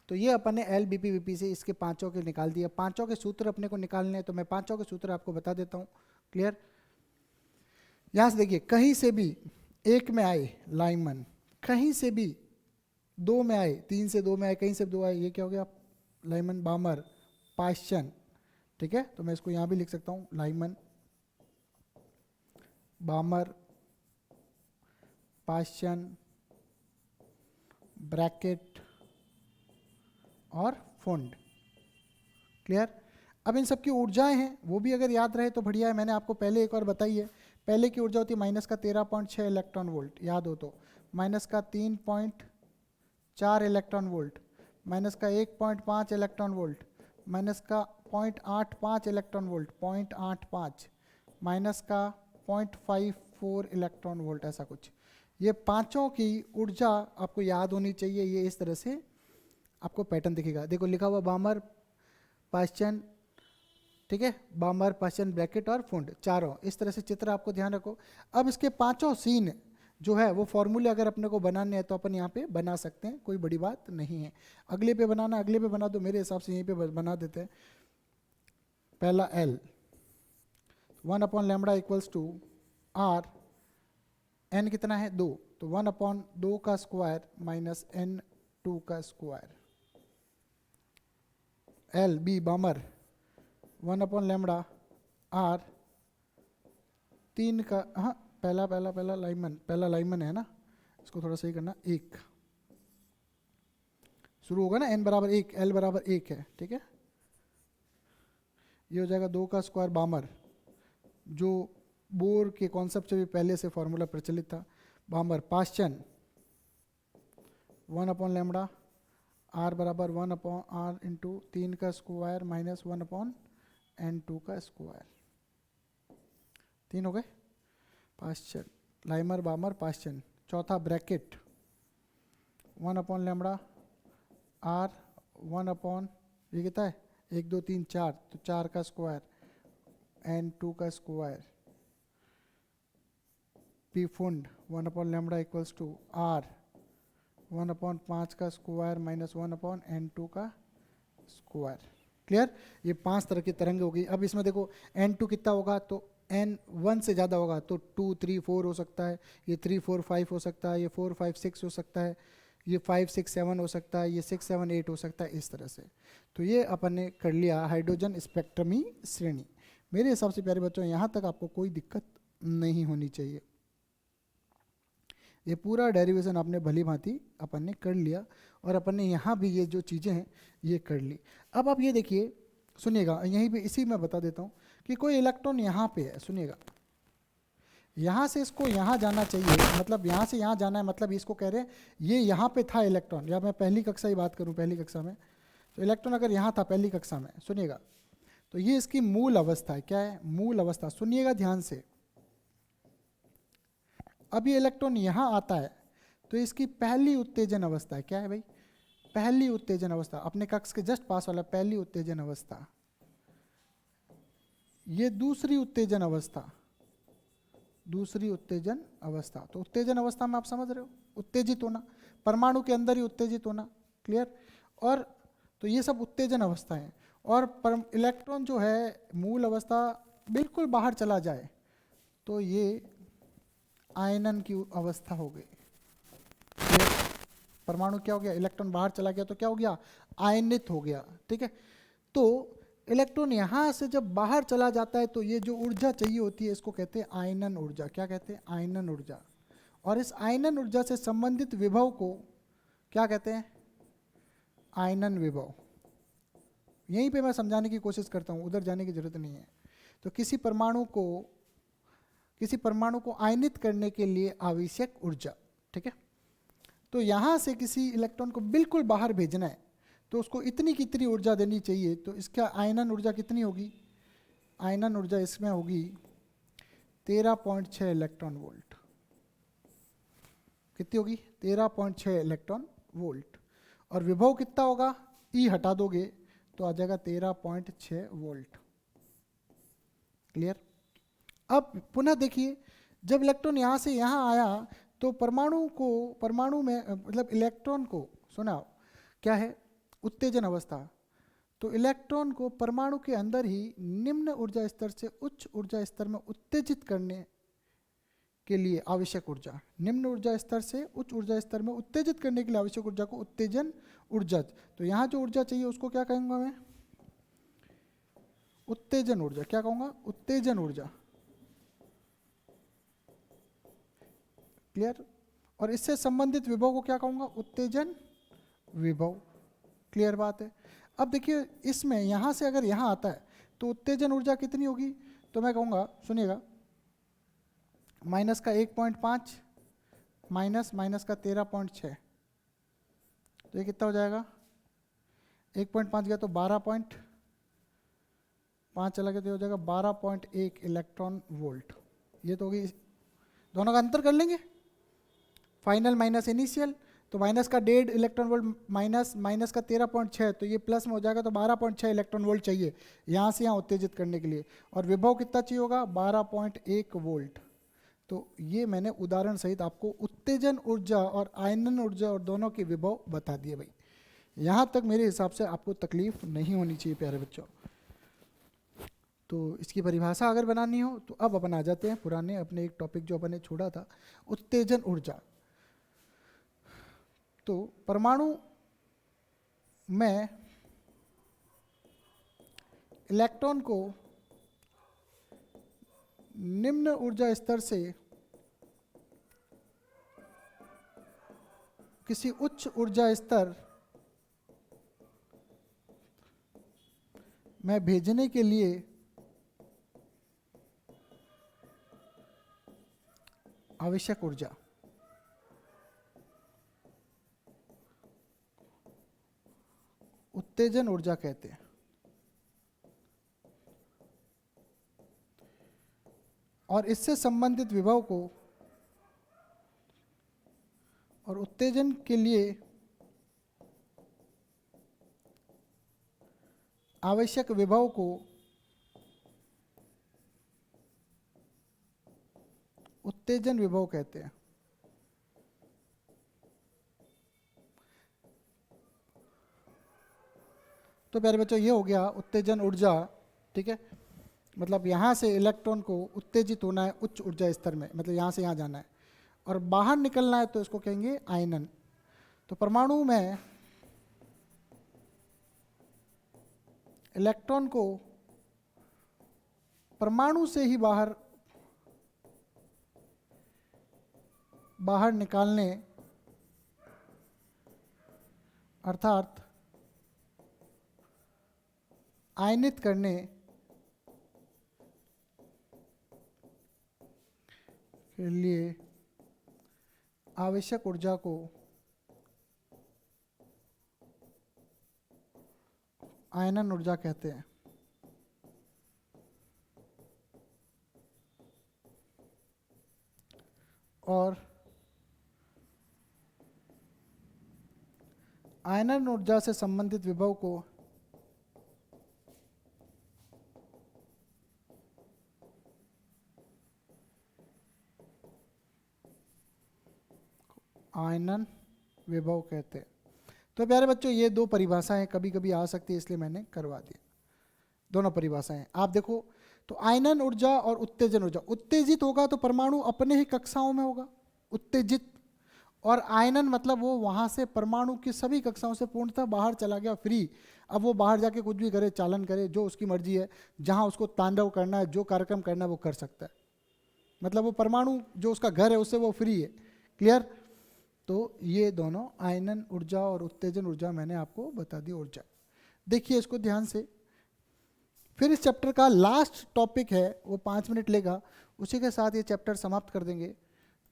तो ये अपन ने LBP से इसके पांचों के निकाल दिया। पांचों के सूत्र अपने को निकालने हैं, तो मैं पांचों के सूत्र आपको बता देता हूँ। क्लियर? यहाँ से देखिए, कहीं से भी 1 में आए लाइमन, कहीं से भी 2 में आए, 3 से 2 में आए, कहीं से 2 आए, ये क्या हो गया, लाइमन बामर पाश्चन। ठीक है, तो मैं इसको यहाँ भी लिख सकता हूँ, लाइमन बामर पाश्चन ब्रैकेट और फुंड। क्लियर? अब इन सब की ऊर्जाएं हैं, वो भी अगर याद रहे तो बढ़िया है। मैंने आपको पहले एक बार बताई है। पहले की ऊर्जा होती है माइनस का 13.6 इलेक्ट्रॉन वोल्ट, याद हो तो, माइनस का 3.4 इलेक्ट्रॉन वोल्ट, माइनस का 1.5 इलेक्ट्रॉन वोल्ट, माइनस का 0.85 इलेक्ट्रॉन वोल्ट, 0.85, माइनस का 0.54 इलेक्ट्रॉन वोल्ट, ऐसा कुछ। ये पांचों की ऊर्जा आपको याद होनी चाहिए। ये इस तरह से आपको पैटर्न दिखेगा, देखो लिखा हुआ बामर पाश्चन, ठीक है, बामर पाश्चन ब्रैकेट और फुंड, चारों इस तरह से चित्र आपको ध्यान रखो। अब इसके पांचों सीन जो है वो फॉर्मूले अगर अपने को बनाने हैं तो अपन यहाँ पे बना सकते हैं, कोई बड़ी बात नहीं है। अगले पे बनाना, अगले पे बना दो, मेरे हिसाब से यहीं पे बना देते हैं। पहला L 1/λ equals to R, n कितना है 2, तो 1/2 का स्क्वायर माइनस n2 का स्क्वायर। LB बामर 1/λ R 3 का, हाँ पहला लाइमन है ना, इसको थोड़ा सही करना, 1 शुरू होगा ना, n बराबर 1, l बराबर 1 है, ठीक है। ये हो जाएगा 2 का स्क्वायर बामर, जो बोर के कॉन्सेप्ट से भी पहले से फॉर्मूला प्रचलित था। बामर पाश्चन 1 अपॉन लैम्बडा, r बराबर 1 अपॉन r इंटू 3 का स्क्वायर माइनस 1 अपॉन n2 का स्क्वायर, 3 हो गए पाश्चन, लाइमर बामर पाश्चन। चौथा bracket 1 upon lambda r 1 upon, ये कितना है 1 2 3 4, तो 4 का स्क्वायर n2 का स्क्वायर, पी फुंड 1 upon lambda equals to r 1 upon 5 का स्क्वायर माइनस 1 अपॉन n2 का स्क्वायर। क्लियर, ये 5 तरह की तरंग होगी। अब इसमें देखो n2 कितना होगा, तो n 1 से ज़्यादा होगा तो 2 3 4 हो सकता है, ये 3 4 5 हो सकता है, ये 4 5 6 हो सकता है, ये 5 6 7 हो सकता है, ये 6 7 8 हो सकता है, इस तरह से। तो ये अपन ने कर लिया हाइड्रोजन स्पेक्ट्रमी श्रेणी। मेरे हिसाब से प्यारे बच्चों यहाँ तक आपको कोई दिक्कत नहीं होनी चाहिए। ये पूरा डेरिवेशन आपने भली भांति अपन ने कर लिया, और अपन ने यहाँ भी ये जो चीज़ें हैं ये कर ली। अब आप ये देखिए, सुनिएगा, यहीं पे इसी में बता देता हूँ कि कोई इलेक्ट्रॉन यहाँ पे है, सुनिएगा, यहाँ से इसको यहाँ जाना चाहिए, मतलब यहाँ से यहाँ जाना है, मतलब इसको कह रहे हैं ये यहाँ पे था इलेक्ट्रॉन, या मैं पहली कक्षा की बात करूँ, पहली कक्षा में तो इलेक्ट्रॉन अगर यहाँ था पहली कक्षा में, सुनिएगा, तो ये इसकी मूल अवस्था है। क्या है मूल अवस्था, सुनिएगा ध्यान से। अब ये इलेक्ट्रॉन यहाँ आता है तो इसकी पहली उत्तेजन अवस्था है। क्या है भाई, पहली उत्तेजन अवस्था, अपने कक्ष के जस्ट पास वाला पहली उत्तेजन अवस्था। ये दूसरी उत्तेजन अवस्था, दूसरी उत्तेजन अवस्था। तो उत्तेजन अवस्था में आप समझ रहे हो, उत्तेजित होना, परमाणु के अंदर ही उत्तेजित होना। क्लियर, और तो ये सब उत्तेजन अवस्था है। और इलेक्ट्रॉन जो है मूल अवस्था बिल्कुल बाहर चला जाए तो ये आयनन की अवस्था हो गई। परमाणु क्या हो गया, इलेक्ट्रॉन बाहर चला गया तो क्या हो गया, आयनित हो गया। ठीक है, तो इलेक्ट्रॉन यहाँ से जब बाहर चला जाता है तो ये जो ऊर्जा चाहिए होती है इसको कहते हैं आयनन ऊर्जा। क्या कहते हैं, आयनन ऊर्जा। और इस आयनन ऊर्जा से संबंधित विभव को क्या कहते हैं, आयनन विभव। यहीं पे मैं समझाने की कोशिश करता हूँ, उधर जाने की जरूरत नहीं है। तो किसी परमाणु को आयनित करने के लिए आवश्यक ऊर्जा। ठीक है, तो यहाँ से किसी इलेक्ट्रॉन को बिल्कुल बाहर भेजना है तो उसको इतनी की इतनी ऊर्जा देनी चाहिए। तो इसका आयनन ऊर्जा कितनी होगी, आयनन ऊर्जा इसमें होगी 13.6 इलेक्ट्रॉन वोल्ट। कितनी होगी, 13.6 इलेक्ट्रॉन वोल्ट। और विभव कितना होगा, ई हटा दोगे तो आ जाएगा 13.6 वोल्ट। क्लियर। अब पुनः देखिए, जब इलेक्ट्रॉन यहाँ से यहाँ आया तो परमाणु में मतलब इलेक्ट्रॉन को, सुना क्या है, उत्तेजन अवस्था। तो इलेक्ट्रॉन को परमाणु के अंदर ही निम्न ऊर्जा स्तर से उच्च ऊर्जा स्तर में उत्तेजित करने के लिए आवश्यक ऊर्जा, निम्न ऊर्जा स्तर से उच्च ऊर्जा स्तर में उत्तेजित करने के लिए आवश्यक ऊर्जा को उत्तेजन ऊर्जा। तो यहाँ जो ऊर्जा चाहिए उसको क्या कहूँगा मैं, उत्तेजन ऊर्जा। क्या कहूँगा, उत्तेजन ऊर्जा। क्लियर। और इससे संबंधित विभव को क्या कहूँगा, उत्तेजन विभव। क्लियर बात है। अब देखिए इसमें यहाँ से अगर यहाँ आता है तो उत्तेजन ऊर्जा कितनी होगी, तो मैं कहूँगा, सुनिएगा, माइनस का 1.5 माइनस का 13.6, तो ये कितना हो जाएगा, 1.5 गया तो 12.5 चला गया तो हो जाएगा 12.1 इलेक्ट्रॉन वोल्ट। ये तो होगी, दोनों का अंतर कर लेंगे, फाइनल माइनस इनिशियल, तो माइनस का 1.5 इलेक्ट्रॉन वोल्ट माइनस का 13.6, तो ये प्लस में हो जाएगा, तो 12.6 इलेक्ट्रॉन वोल्ट चाहिए यहाँ से यहाँ उत्तेजित करने के लिए। और विभव कितना चाहिए होगा, 12.1 वोल्ट। तो ये मैंने उदाहरण सहित आपको उत्तेजन ऊर्जा और आयनन ऊर्जा और दोनों के विभव बता दिए भाई। यहाँ तक मेरे हिसाब से आपको तकलीफ नहीं होनी चाहिए प्यारे बच्चों। तो इसकी परिभाषा अगर बनानी हो तो अब अपन आ जाते हैं पुराने अपने एक टॉपिक जो अपन ने छोड़ा था, उत्तेजन ऊर्जा। तो परमाणु में इलेक्ट्रॉन को निम्न ऊर्जा स्तर से किसी उच्च ऊर्जा स्तर में भेजने के लिए आवश्यक ऊर्जा। उत्तेजन ऊर्जा कहते हैं। और इससे संबंधित विभव को और उत्तेजन के लिए आवश्यक विभव को उत्तेजन विभव कहते हैं। तो प्यारे बच्चों, ये हो गया उत्तेजन ऊर्जा। ठीक है, मतलब यहाँ से इलेक्ट्रॉन को उत्तेजित होना है उच्च ऊर्जा स्तर में, मतलब यहाँ से यहाँ जाना है, और बाहर निकलना है तो इसको कहेंगे आयनन। तो परमाणु में इलेक्ट्रॉन को परमाणु से ही बाहर निकालने, अर्थात आयनित करने के लिए आवश्यक ऊर्जा को आयनन ऊर्जा कहते हैं। और आयनन ऊर्जा से संबंधित विभव को आयनन विभव कहते हैं। तो प्यारे बच्चों, ये दो परिभाषाएं कभी कभी आ सकती है, इसलिए मैंने करवा दी दोनों परिभाषाएं। आप देखो, तो आयनन ऊर्जा और उत्तेजन ऊर्जा, उत्तेजित होगा तो परमाणु अपने ही कक्षाओं में होगा उत्तेजित, और आयनन मतलब वो वहाँ से परमाणु की सभी कक्षाओं से पूर्णतः बाहर चला गया, फ्री। अब वो बाहर जाके कुछ भी करे, चालन करे, जो उसकी मर्जी है, जहाँ उसको तांडव करना है, जो कार्यक्रम करना है वो कर सकता है। मतलब वो परमाणु जो उसका घर है उससे वो फ्री है। क्लियर? तो ये दोनों आयनन ऊर्जा और उत्तेजन ऊर्जा मैंने आपको बता दी ऊर्जा। देखिए इसको ध्यान से। फिर इस चैप्टर का लास्ट टॉपिक है, वो 5 मिनट लेगा, उसी के साथ ये चैप्टर समाप्त कर देंगे।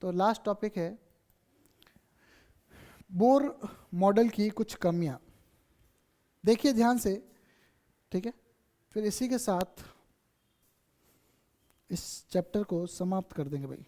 तो लास्ट टॉपिक है बोर मॉडल की कुछ कमियां। देखिए ध्यान से, ठीक है। फिर इसी के साथ इस चैप्टर को समाप्त कर देंगे भाई।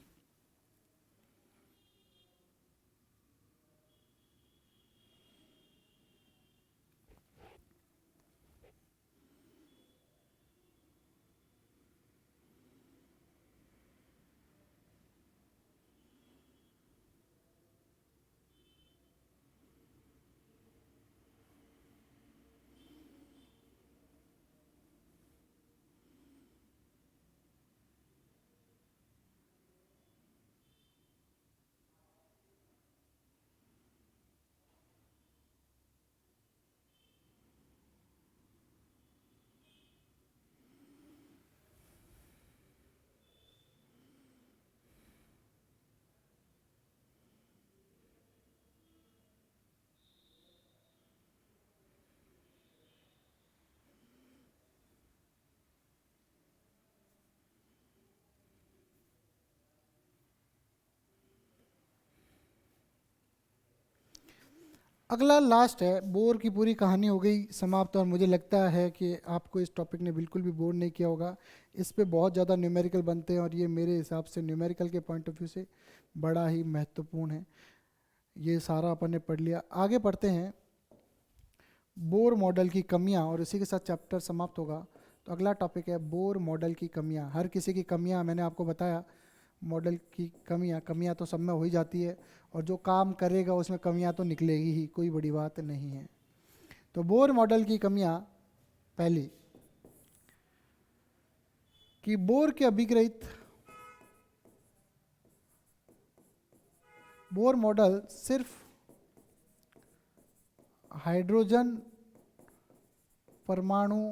अगला लास्ट है, बोर की पूरी कहानी हो गई समाप्त। और मुझे लगता है कि आपको इस टॉपिक ने बिल्कुल भी बोर नहीं किया होगा। इस पे बहुत ज़्यादा न्यूमेरिकल बनते हैं और ये मेरे हिसाब से न्यूमेरिकल के पॉइंट ऑफ व्यू से बड़ा ही महत्वपूर्ण है। ये सारा अपन ने पढ़ लिया। आगे पढ़ते हैं बोर मॉडल की कमियां, और इसी के साथ चैप्टर समाप्त होगा। तो अगला टॉपिक है बोर मॉडल की कमियां। हर किसी की कमियां मैंने आपको बताया, मॉडल की कमियां तो सब में हो ही जाती है, और जो काम करेगा उसमें कमियां तो निकलेगी ही, कोई बड़ी बात नहीं है। तो बोर मॉडल की कमियां, पहली कि बोर के अभिग्रहित बोर मॉडल सिर्फ हाइड्रोजन परमाणु,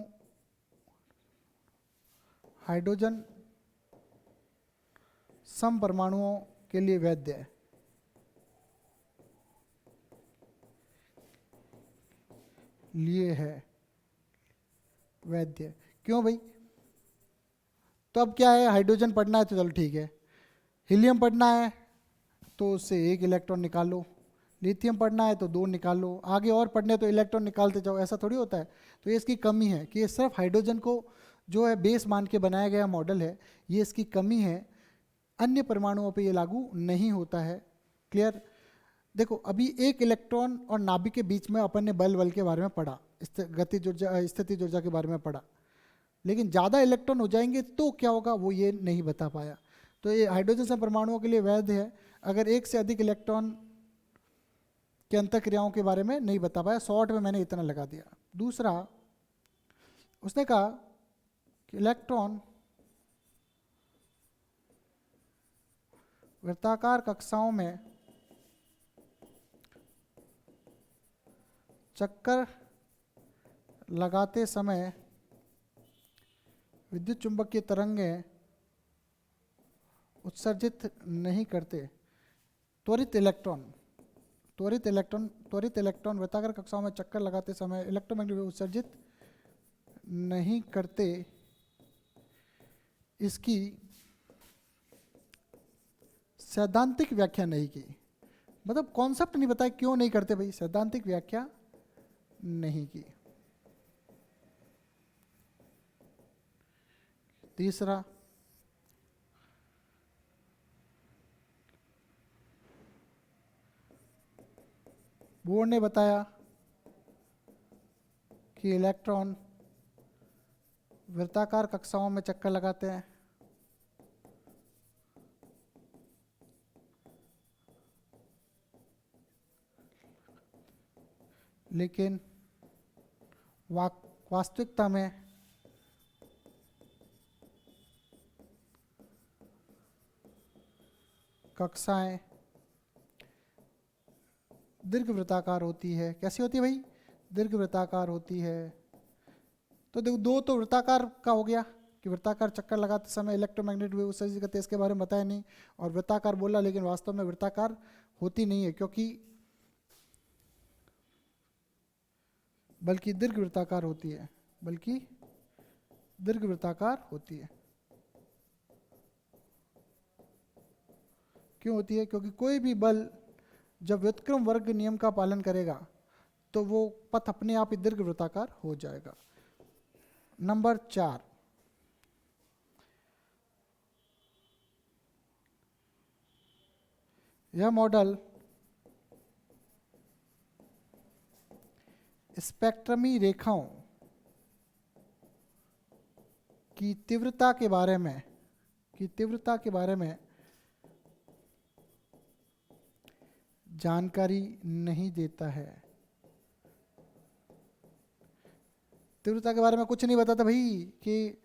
हाइड्रोजन सम परमाणुओं के लिए वैध है। लिए है वैध। क्यों भाई? तो अब क्या है, हाइड्रोजन पढ़ना है तो चलो ठीक है, हीलियम पढ़ना है तो उससे एक इलेक्ट्रॉन निकाल लो, लिथियम पढ़ना है तो दो निकाल लो, आगे और पढ़ने तो इलेक्ट्रॉन निकालते जाओ, ऐसा थोड़ी होता है। तो ये इसकी कमी है कि ये सिर्फ हाइड्रोजन को जो है बेस मान के बनाया गया मॉडल है, ये इसकी कमी है, अन्य परमाणुओं पे ये लागू नहीं होता है। क्लियर? देखो अभी एक इलेक्ट्रॉन और नाभिक के बीच में अपन ने बल के बारे में पढ़ा, गतिज ऊर्जा स्थितिज ऊर्जा के बारे में पढ़ा, लेकिन ज़्यादा इलेक्ट्रॉन हो जाएंगे तो क्या होगा वो ये नहीं बता पाया। तो ये हाइड्रोजन से परमाणुओं के लिए वैध है अगर एक से अधिक इलेक्ट्रॉन के अंतःक्रियाओं के बारे में नहीं बता पाया। शॉर्ट में मैंने इतना लगा दिया। दूसरा उसने कहा कि इलेक्ट्रॉन वृत्ताकार कक्षाओं में चक्कर लगाते समय विद्युत चुंबकीय तरंगें उत्सर्जित नहीं करते। त्वरित इलेक्ट्रॉन वृत्ताकार कक्षाओं में चक्कर लगाते समय इलेक्ट्रोमैग्नेटिक वेव उत्सर्जित नहीं करते। इसकी सैद्धांतिक व्याख्या नहीं की, मतलब कॉन्सेप्ट नहीं बताया क्यों नहीं करते भाई, सैद्धांतिक व्याख्या नहीं की। तीसरा बोर ने बताया कि इलेक्ट्रॉन वृत्ताकार कक्षाओं में चक्कर लगाते हैं, लेकिन वास्तविकता में कक्षाएं दीर्घवृत्ताकार होती है। कैसी होती है भाई? दीर्घवृत्ताकार होती है। तो देखो दो तो वृत्ताकार का हो गया कि वृत्ताकार चक्कर लगाते समय इलेक्ट्रोमैग्नेटिक वेव उत्सर्जित करते, इसके बारे में बताया नहीं, और वृत्ताकार बोला लेकिन वास्तव में वृत्ताकार होती नहीं है क्योंकि बल्कि दीर्घवृत्ताकार होती है, बल्कि दीर्घवृत्ताकार होती है। क्यों होती है? क्योंकि कोई भी बल जब व्युत्क्रम वर्ग नियम का पालन करेगा तो वो पथ अपने आप ही दीर्घवृत्ताकार हो जाएगा। नंबर 4, यह मॉडल स्पेक्ट्रमी रेखाओं की तीव्रता के बारे में जानकारी नहीं देता है। तीव्रता के बारे में कुछ नहीं बताता भाई, कि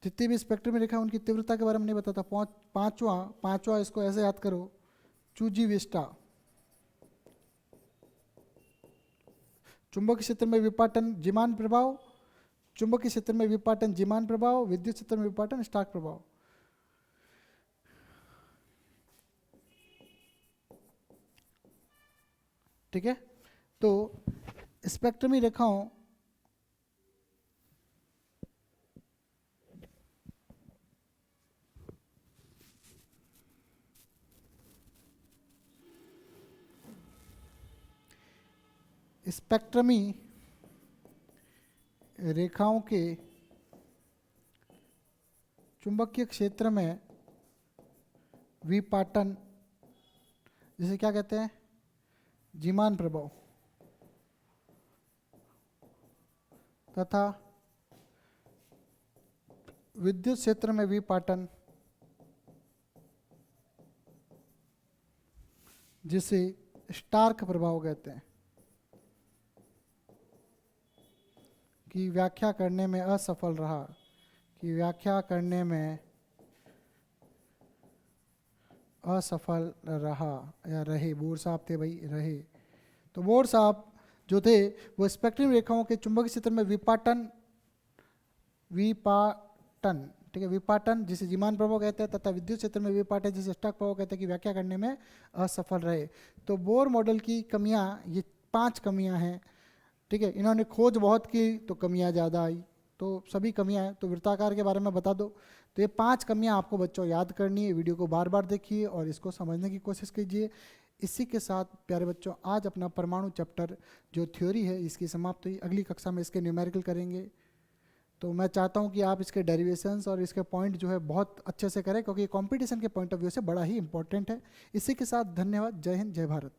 जितनी भी स्पेक्ट्रम रेखा उनकी तीव्रता के बारे में नहीं बताता। पांचवा इसको ऐसे याद करो, चूजी विस्टा। चुंबकीय क्षेत्र में विपाटन जिमान प्रभाव, चुंबकीय क्षेत्र में विपाटन जिमान प्रभाव, विद्युत क्षेत्र में विपाटन स्टार्क प्रभाव। ठीक है? तो स्पेक्ट्रमी रेखाओं स्पेक्ट्रमी रेखाओं के चुंबकीय क्षेत्र में विपाटन, जिसे क्या कहते हैं, जिमान प्रभाव, तथा विद्युत क्षेत्र में विपाटन, जिसे स्टार्क प्रभाव कहते हैं, की व्याख्या करने में असफल रहा, या रहे। बोर साहब थे भाई, रहे। तो बोर साहब जो थे वो स्पेक्ट्रम रेखाओं के चुंबकीय क्षेत्र में विपाटन, ठीक है, विपाटन जिसे जिमान प्रभाव कहते हैं, तथा विद्युत क्षेत्र में विपाटन जिसे स्टार्क प्रभाव कहते हैं, की व्याख्या करने में असफल रहे। तो बोर मॉडल की कमियां, ये 5 कमियां हैं। ठीक है, इन्होंने खोज बहुत की तो कमियां ज़्यादा आई, तो सभी कमियां हैं। तो वृत्ताकार के बारे में बता दो। तो ये 5 कमियां आपको बच्चों याद करनी है। वीडियो को बार बार देखिए और इसको समझने की कोशिश कीजिए। इसी के साथ प्यारे बच्चों आज अपना परमाणु चैप्टर जो थ्योरी है इसकी समाप्त हुई। अगली कक्षा में इसके न्यूमेरिकल करेंगे। तो मैं चाहता हूं कि आप इसके डेरिवेशंस और इसके पॉइंट जो है बहुत अच्छे से करें, क्योंकि कंपटीशन के पॉइंट ऑफ व्यू से बड़ा ही इंपॉर्टेंट है। इसी के साथ धन्यवाद। जय हिंद, जय भारत।